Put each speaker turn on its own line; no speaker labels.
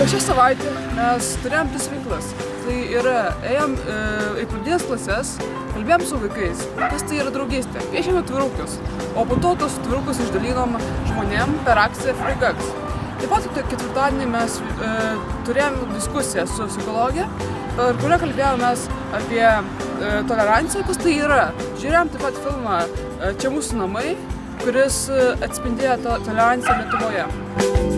Per šią savaitę mes turėjom 3 veiklas. Tai yra, ėjom į pradinės klases, kalbėjom su vaikais, kas tai yra draugystė, piešėm atvirukus, o po to tos atvirukus išdalinom žmonėm per akciją Free Gags. Taip pat ketvirtadienį mes turėjom diskusiją su psichologė, per kurią kalbėjomės apie toleranciją, kas tai yra. Žiūrėjom taip pat filmą Čia mūsų namai, kuris atspindėjo toleranciją Lietuvoje.